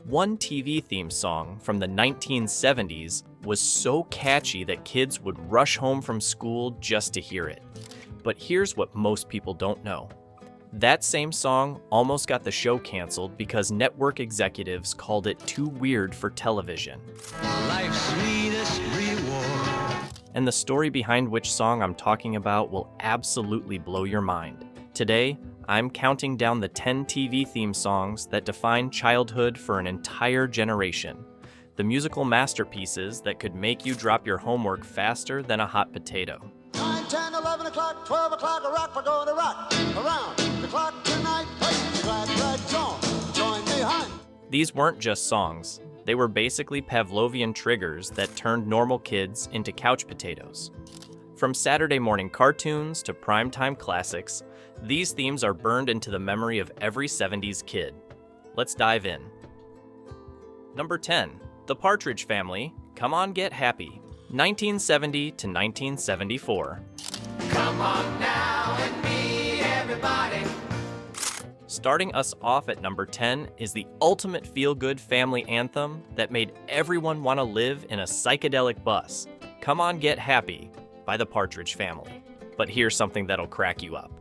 One TV theme song from the 1970s was so catchy that kids would rush home from school just to hear it. But here's what most people don't know. That same song almost got the show canceled because network executives called it too weird for television. Life's sweetest reward. And the story behind which song I'm talking about will absolutely blow your mind. Today, I'm counting down the 10 TV theme songs that define childhood for an entire generation. The musical masterpieces that could make you drop your homework faster than a hot potato. 9, 10, 11 o'clock, 12 o'clock, a rock, we're going to rock around the clock tonight. Play the glad song, join me, hon. These weren't just songs. They were basically Pavlovian triggers that turned normal kids into couch potatoes. From Saturday morning cartoons to primetime classics, these themes are burned into the memory of every 70s kid. Let's dive in. Number 10, The Partridge Family, Come On Get Happy, 1970 to 1974. Come on now and me, everybody. Starting us off at number 10 is the ultimate feel-good family anthem that made everyone want to live in a psychedelic bus, Come On Get Happy, by the Partridge Family. But here's something that'll crack you up.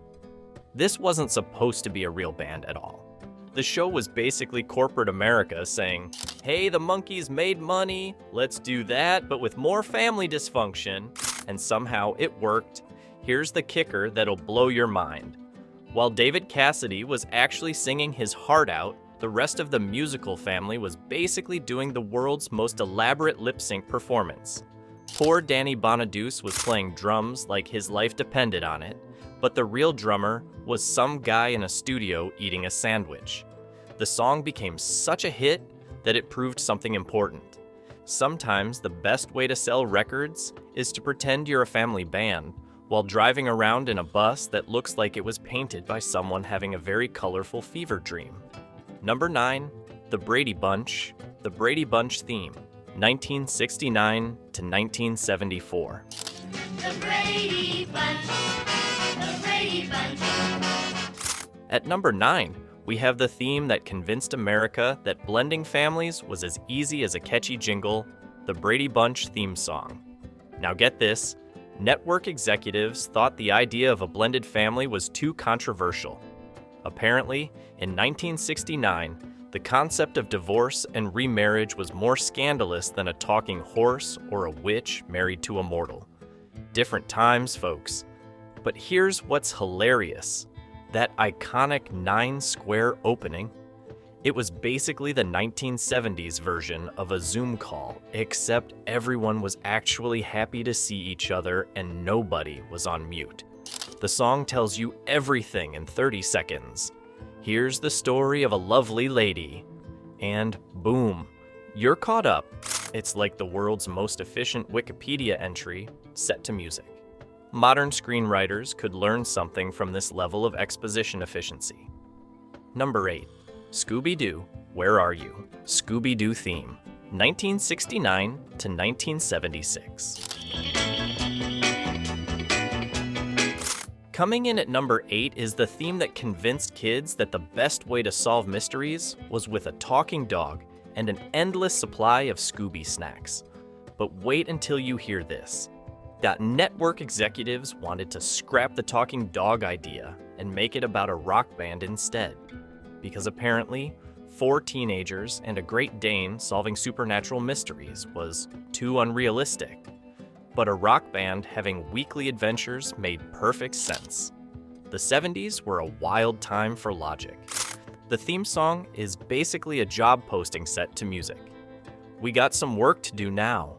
This wasn't supposed to be a real band at all. The show was basically corporate America saying, hey, the monkeys made money, let's do that, but with more family dysfunction. And somehow it worked. Here's the kicker that'll blow your mind. While David Cassidy was actually singing his heart out, the rest of the musical family was basically doing the world's most elaborate lip-sync performance. Poor Danny Bonaduce was playing drums like his life depended on it, but the real drummer was some guy in a studio eating a sandwich. The song became such a hit that it proved something important. Sometimes the best way to sell records is to pretend you're a family band while driving around in a bus that looks like it was painted by someone having a very colorful fever dream. Number 9, The Brady Bunch, The Brady Bunch theme, 1969 to 1974. The Brady Bunch, the Brady Bunch. At number 9, we have the theme that convinced America that blending families was as easy as a catchy jingle, the Brady Bunch theme song. Now get this, network executives thought the idea of a blended family was too controversial. Apparently, in 1969, the concept of divorce and remarriage was more scandalous than a talking horse or a witch married to a mortal. Different times, folks. But here's what's hilarious. That iconic 9-square opening, it was basically the 1970s version of a Zoom call, except everyone was actually happy to see each other and nobody was on mute. The song tells you everything in 30 seconds. Here's the story of a lovely lady. And boom, you're caught up. It's like the world's most efficient Wikipedia entry set to music. Modern screenwriters could learn something from this level of exposition efficiency. Number 8, Scooby-Doo, Where Are You? Scooby-Doo theme, 1969 to 1976. Coming in at number 8 is the theme that convinced kids that the best way to solve mysteries was with a talking dog and an endless supply of Scooby snacks. But wait until you hear this. That network executives wanted to scrap the talking dog idea and make it about a rock band instead. Because apparently, 4 teenagers and a Great Dane solving supernatural mysteries was too unrealistic. But a rock band having weekly adventures made perfect sense. The 70s were a wild time for logic. The theme song is basically a job posting set to music. We got some work to do now.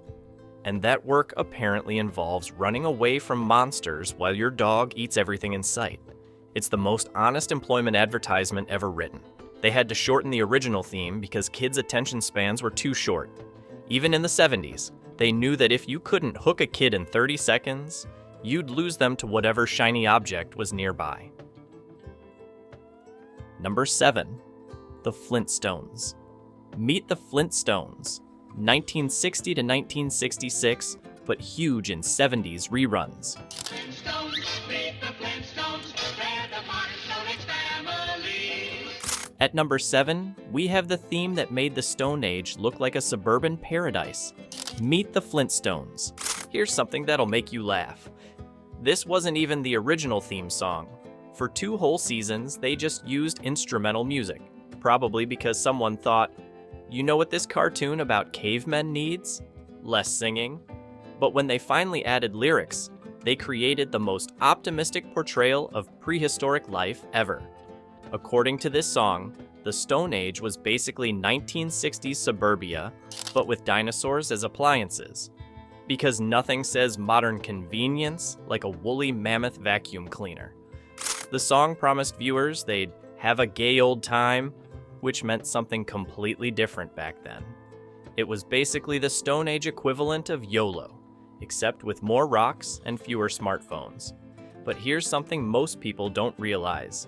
And that work apparently involves running away from monsters while your dog eats everything in sight. It's the most honest employment advertisement ever written. They had to shorten the original theme because kids' attention spans were too short. Even in the 70s, they knew that if you couldn't hook a kid in 30 seconds, you'd lose them to whatever shiny object was nearby. Number 7, The Flintstones. Meet the Flintstones, 1960 to 1966, but huge in 70s reruns. Flintstones, meet the Flintstones, they're the modern Stone Age family. At number 7, we have the theme that made the Stone Age look like a suburban paradise. Meet the Flintstones. Here's something that'll make you laugh. This wasn't even the original theme song. For 2 whole seasons, they just used instrumental music, probably because someone thought, you know what this cartoon about cavemen needs? Less singing. But when they finally added lyrics, they created the most optimistic portrayal of prehistoric life ever. According to this song, the Stone Age was basically 1960s suburbia, but with dinosaurs as appliances. Because nothing says modern convenience like a woolly mammoth vacuum cleaner. The song promised viewers they'd have a gay old time, which meant something completely different back then. It was basically the Stone Age equivalent of YOLO, except with more rocks and fewer smartphones. But here's something most people don't realize.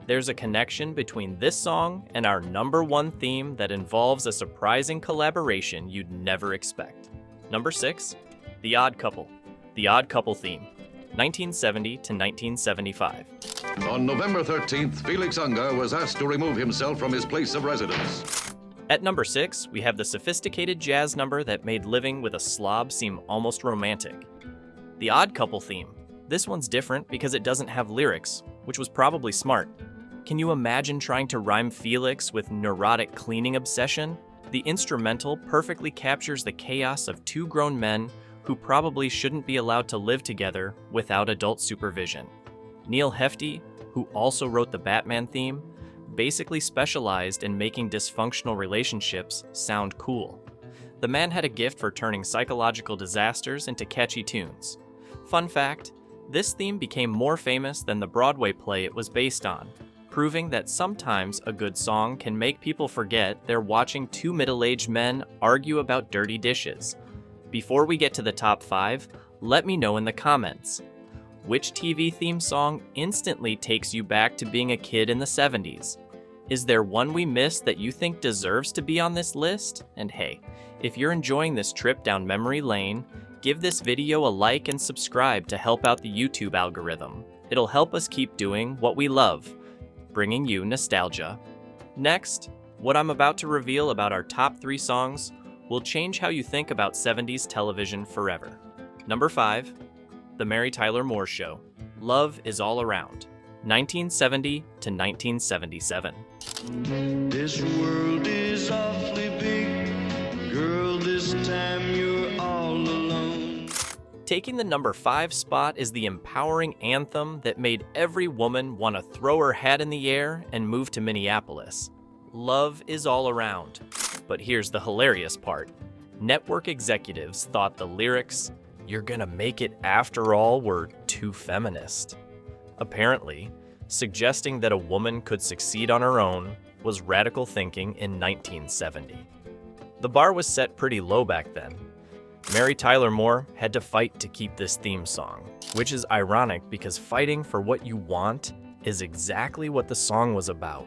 There's a connection between this song and our number 1 theme that involves a surprising collaboration you'd never expect. Number 6, The Odd Couple. The Odd Couple theme, 1970 to 1975. On November 13th, Felix Unger was asked to remove himself from his place of residence. At number 6, we have the sophisticated jazz number that made living with a slob seem almost romantic. The Odd Couple theme. This one's different because it doesn't have lyrics, which was probably smart. Can you imagine trying to rhyme Felix with neurotic cleaning obsession? The instrumental perfectly captures the chaos of 2 grown men who probably shouldn't be allowed to live together without adult supervision. Neil Hefti, who also wrote the Batman theme, basically specialized in making dysfunctional relationships sound cool. The man had a gift for turning psychological disasters into catchy tunes. Fun fact, this theme became more famous than the Broadway play it was based on, proving that sometimes a good song can make people forget they're watching 2 middle-aged men argue about dirty dishes. Before we get to the top 5, let me know in the comments. Which TV theme song instantly takes you back to being a kid in the 70s? Is there one we missed that you think deserves to be on this list? And hey, if you're enjoying this trip down memory lane, give this video a like and subscribe to help out the YouTube algorithm. It'll help us keep doing what we love, bringing you nostalgia. Next, what I'm about to reveal about our top 3 songs will change how you think about 70s television forever. Number 5, The Mary Tyler Moore Show. Love is All Around, 1970 to 1977. This world is awfully big, girl, this time you're all alone. Taking the number 5 spot is the empowering anthem that made every woman want to throw her hat in the air and move to Minneapolis. Love is All Around. But here's the hilarious part. Network executives thought the lyrics, "You're gonna make it after all," were too feminist. Apparently, suggesting that a woman could succeed on her own was radical thinking in 1970. The bar was set pretty low back then. Mary Tyler Moore had to fight to keep this theme song, which is ironic because fighting for what you want is exactly what the song was about.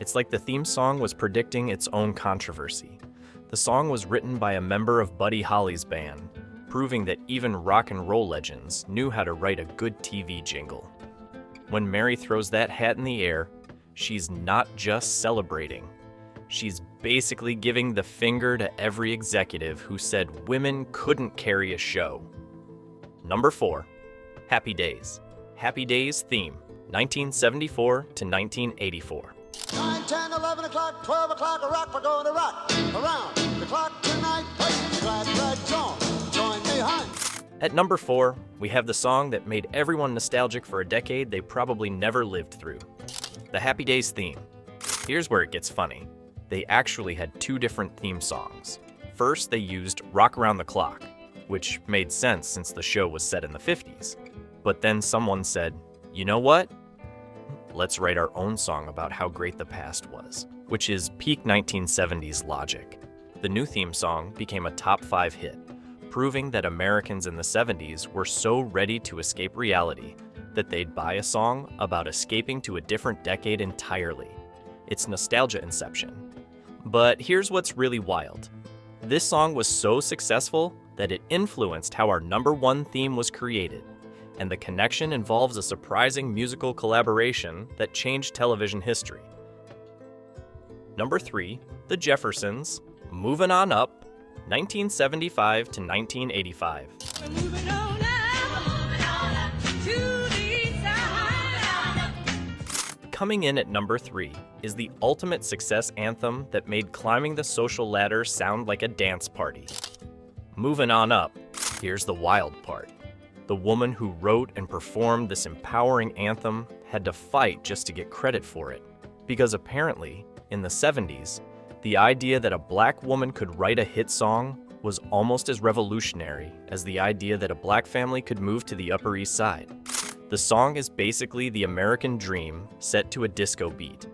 It's like the theme song was predicting its own controversy. The song was written by a member of Buddy Holly's band, proving that even rock and roll legends knew how to write a good TV jingle. When Mary throws that hat in the air, she's not just celebrating. She's basically giving the finger to every executive who said women couldn't carry a show. Number 4, Happy Days. Happy Days theme, 1974 to 1984. 9, 10, 11 o'clock, 12 o'clock, a rock, we're going to rock around the clock tonight. Hey, glad Fred's on. Join me, hon. At number 4, we have the song that made everyone nostalgic for a decade they probably never lived through. The Happy Days theme. Here's where it gets funny. They actually had 2 different theme songs. First, they used Rock Around the Clock, which made sense since the show was set in the 50s. But then someone said, you know what? Let's write our own song about how great the past was, which is peak 1970s logic. The new theme song became a top 5 hit, proving that Americans in the 70s were so ready to escape reality that they'd buy a song about escaping to a different decade entirely. It's nostalgia inception. But here's what's really wild. This song was so successful that it influenced how our number 1 theme was created, and the connection involves a surprising musical collaboration that changed television history. Number 3, The Jeffersons, Moving On Up, 1975 to 1985. Moving on up to the side. Coming in at number 3 is the ultimate success anthem that made climbing the social ladder sound like a dance party. Moving on up, here's the wild part. The woman who wrote and performed this empowering anthem had to fight just to get credit for it. Because apparently, in the 70s, the idea that a black woman could write a hit song was almost as revolutionary as the idea that a black family could move to the Upper East Side. The song is basically the American dream set to a disco beat.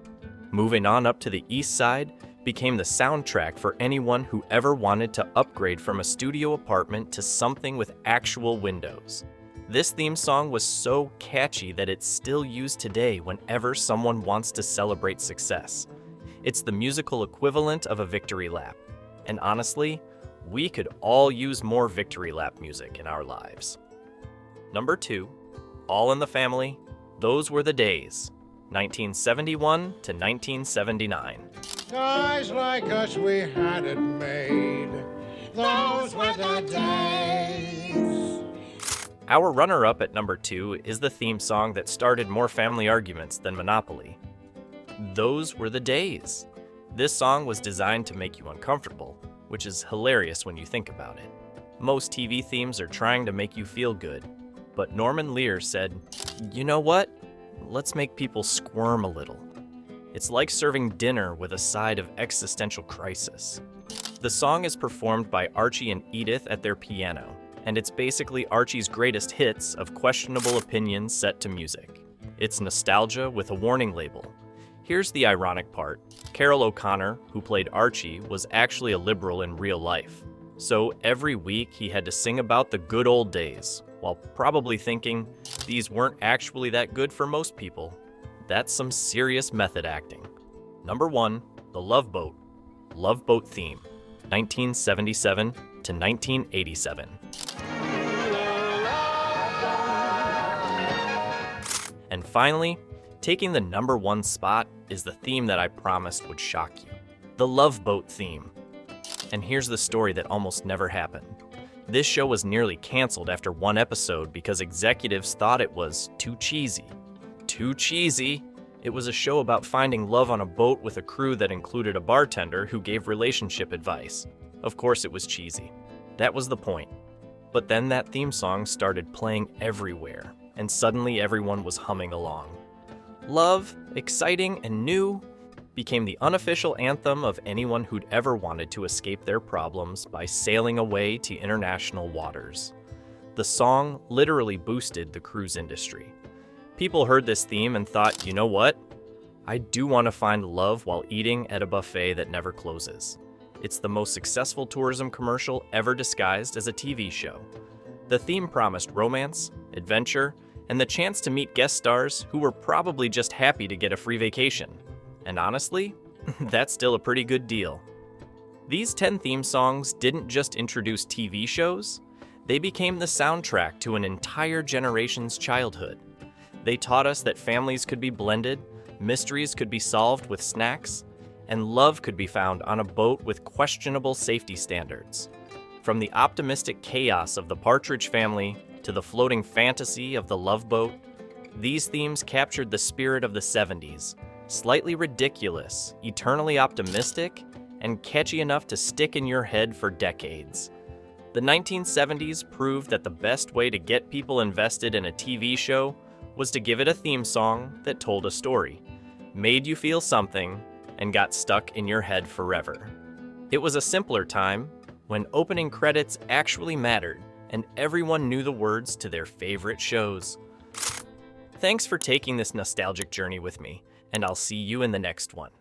Moving on up to the East Side became the soundtrack for anyone who ever wanted to upgrade from a studio apartment to something with actual windows. This theme song was so catchy that it's still used today whenever someone wants to celebrate success. It's the musical equivalent of a victory lap. And honestly, we could all use more victory lap music in our lives. Number 2, All in the Family, Those Were the Days, 1971 to 1979. Guys like us, we had it made. Those were the days. Our runner-up at number 2 is the theme song that started more family arguments than Monopoly. Those Were the Days. This song was designed to make you uncomfortable, which is hilarious when you think about it. Most TV themes are trying to make you feel good, but Norman Lear said, "You know what? Let's make people squirm a little." It's like serving dinner with a side of existential crisis. The song is performed by Archie and Edith at their piano, and it's basically Archie's greatest hits of questionable opinions set to music. It's nostalgia with a warning label. Here's the ironic part. Carol O'Connor, who played Archie, was actually a liberal in real life. So every week he had to sing about the good old days, while probably thinking these weren't actually that good for most people. That's some serious method acting. Number 1, The Love Boat. Love Boat theme, 1977 to 1987. And finally, taking the number 1 spot is the theme that I promised would shock you. The Love Boat theme. And here's the story that almost never happened. This show was nearly canceled after 1 episode because executives thought it was too cheesy. Too cheesy? It was a show about finding love on a boat with a crew that included a bartender who gave relationship advice. Of course it was cheesy. That was the point. But then that theme song started playing everywhere, and suddenly everyone was humming along. Love, exciting and new, became the unofficial anthem of anyone who'd ever wanted to escape their problems by sailing away to international waters. The song literally boosted the cruise industry. People heard this theme and thought, you know what? I do want to find love while eating at a buffet that never closes. It's the most successful tourism commercial ever disguised as a TV show. The theme promised romance, adventure, and the chance to meet guest stars who were probably just happy to get a free vacation. And honestly, that's still a pretty good deal. These 10 theme songs didn't just introduce TV shows, they became the soundtrack to an entire generation's childhood. They taught us that families could be blended, mysteries could be solved with snacks, and love could be found on a boat with questionable safety standards. From the optimistic chaos of the Partridge Family to the floating fantasy of the Love Boat, these themes captured the spirit of the 70s, slightly ridiculous, eternally optimistic, and catchy enough to stick in your head for decades. The 1970s proved that the best way to get people invested in a TV show was to give it a theme song that told a story, made you feel something, and got stuck in your head forever. It was a simpler time when opening credits actually mattered and everyone knew the words to their favorite shows. Thanks for taking this nostalgic journey with me, and I'll see you in the next one.